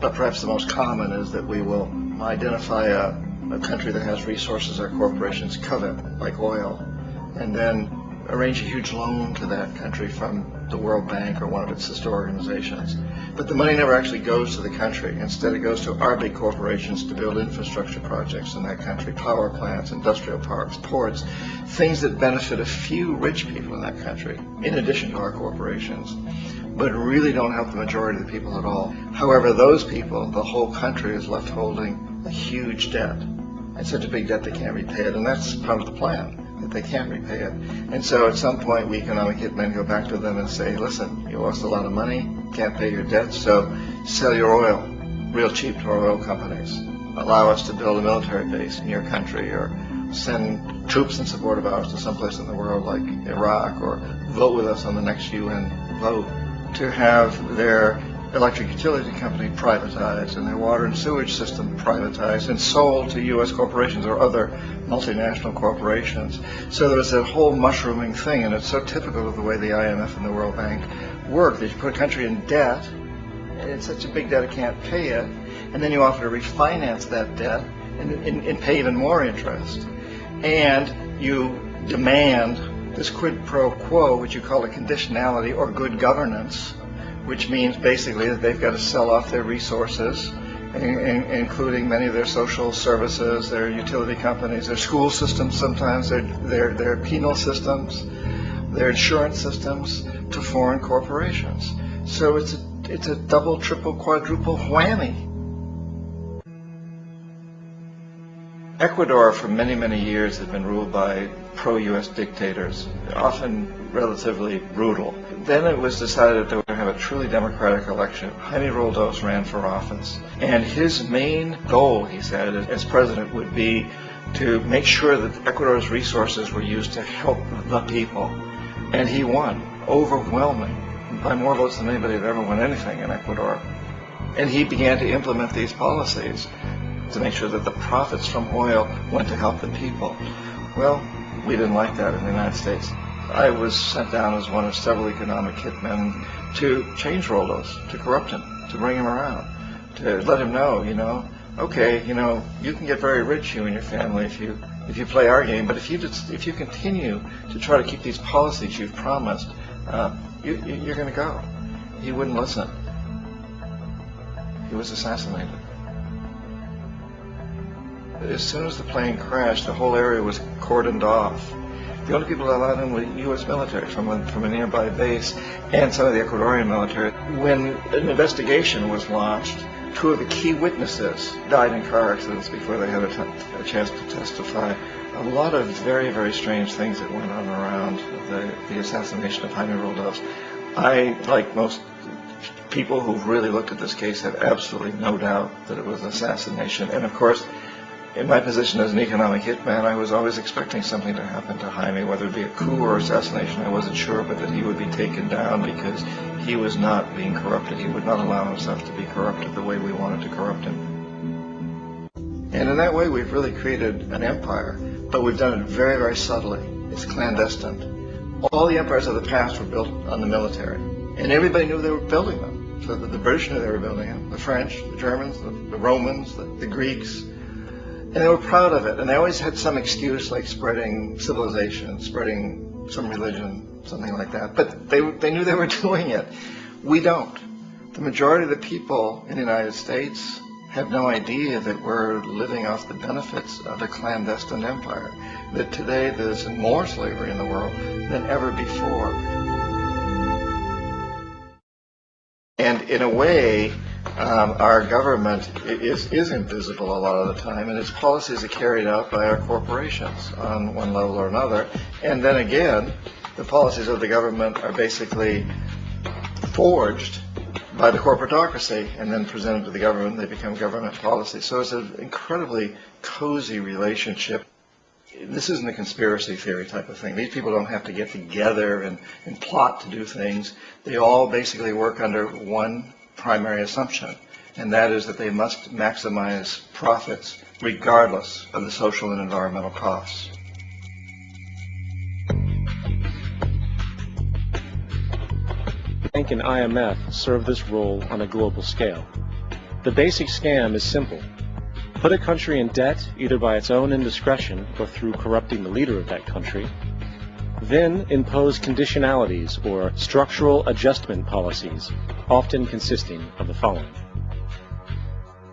but perhaps the most common is that we will identify a country that has resources our corporations covet, like oil, and then arrange a huge loan to that country from the World Bank or one of its sister organizations. But the money never actually goes to the country. Instead, it goes to our big corporations to build infrastructure projects in that country, power plants, industrial parks, ports, things that benefit a few rich people in that country, in addition to our corporations, but really don't help the majority of the people at all. However, those people, the whole country is left holding a huge debt, and such a big debt they can't repay it, and that's part of the plan, that they can't repay it. And so at some point, we economic hitmen go back to them and say, listen, you lost a lot of money, can't pay your debt, so sell your oil real cheap to our oil companies. Allow us to build a military base in your country, or send troops in support of ours to someplace in the world like Iraq, or vote with us on the next UN vote. To have their electric utility company privatized and their water and sewage system privatized and sold to U.S. corporations or other multinational corporations. So there was that whole mushrooming thing, and it's so typical of the way the IMF and the World Bank work, that you put a country in debt, and it's such a big debt it can't pay it, and then you offer to refinance that debt and pay even more interest. And you demand this quid pro quo, which you call a conditionality or good governance, which means basically that they've got to sell off their resources, including many of their social services, their utility companies, their school systems sometimes, their penal systems, their insurance systems, to foreign corporations. So it's a double, triple, quadruple whammy. Ecuador for many, many years had been ruled by pro-U.S. dictators, often relatively brutal. Then it was decided that they were going to have a truly democratic election. Jaime Roldos ran for office, and his main goal, he said, as president, would be to make sure that Ecuador's resources were used to help the people. And he won, overwhelming, by more votes than anybody had ever won anything in Ecuador. And he began to implement these policies to make sure that the profits from oil went to help the people. Well, we didn't like that in the United States. I was sent down as one of several economic hitmen to change Roldos, to corrupt him, to bring him around, to let him know, okay, you can get very rich, you and your family, if you play our game, but if you continue to try to keep these policies you've promised, you're going to go. He wouldn't listen. He was assassinated. As soon as the plane crashed, the whole area was cordoned off. The only people allowed in were U.S. military from a nearby base and some of the Ecuadorian military. When an investigation was launched, two of the key witnesses died in car accidents before they had a chance to testify. A lot of very, very strange things that went on around the assassination of Jaime Roldos. I, like most people who've really looked at this case, have absolutely no doubt that it was an assassination. And of course, in my position as an economic hitman, I was always expecting something to happen to Jaime, whether it be a coup or assassination, I wasn't sure, but that he would be taken down because he was not being corrupted. He would not allow himself to be corrupted the way we wanted to corrupt him. And in that way, we've really created an empire, but we've done it very, very subtly. It's clandestine. All the empires of the past were built on the military, and everybody knew they were building them. So the British knew they were building them, the French, the Germans, the Romans, the Greeks. And they were proud of it, and they always had some excuse, like spreading civilization, spreading some religion, something like that. But they knew they were doing it. We don't. The majority of the people in the United States have no idea that we're living off the benefits of a clandestine empire, that today there's more slavery in the world than ever before. And in a way, our government is invisible a lot of the time, and its policies are carried out by our corporations on one level or another. And then again, the policies of the government are basically forged by the corporatocracy and then presented to the government. They become government policies. So it's an incredibly cozy relationship. This isn't a conspiracy theory type of thing. These people don't have to get together and plot to do things. They all basically work under one primary assumption, and that is that they must maximize profits regardless of the social and environmental costs. The Bank and IMF serve this role on a global scale. The basic scam is simple. Put a country in debt either by its own indiscretion or through corrupting the leader of that country. Then impose conditionalities or structural adjustment policies, often consisting of the following.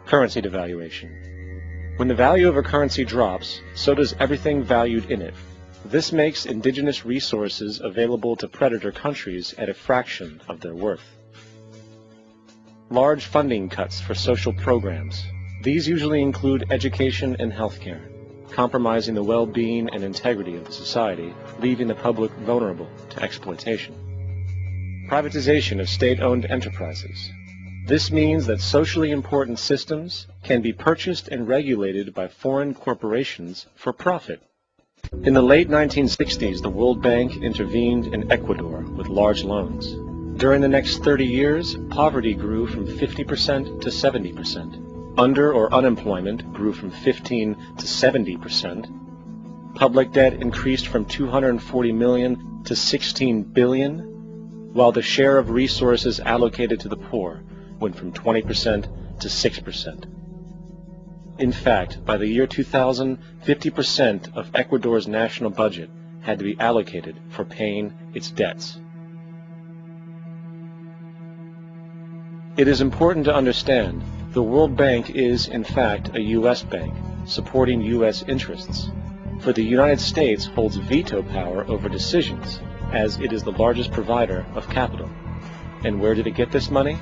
Currency devaluation. When the value of a currency drops, so does everything valued in it. This makes indigenous resources available to predator countries at a fraction of their worth. Large funding cuts for social programs. These usually include education and healthcare, compromising the well-being and integrity of the society, leaving the public vulnerable to exploitation. Privatization of state-owned enterprises. This means that socially important systems can be purchased and regulated by foreign corporations for profit. In the late 1960s, the World Bank intervened in Ecuador with large loans. During the next 30 years, poverty grew from 50% to 70%. Under or unemployment grew from 15 to 70%. Public debt increased from 240 million to 16 billion, while the share of resources allocated to the poor went from 20% to 6%. In fact, by the year 2000, 50% of Ecuador's national budget had to be allocated for paying its debts. It is important to understand the World Bank is, in fact, a U.S. bank, supporting U.S. interests. For the United States holds veto power over decisions, as it is the largest provider of capital. And where did it get this money?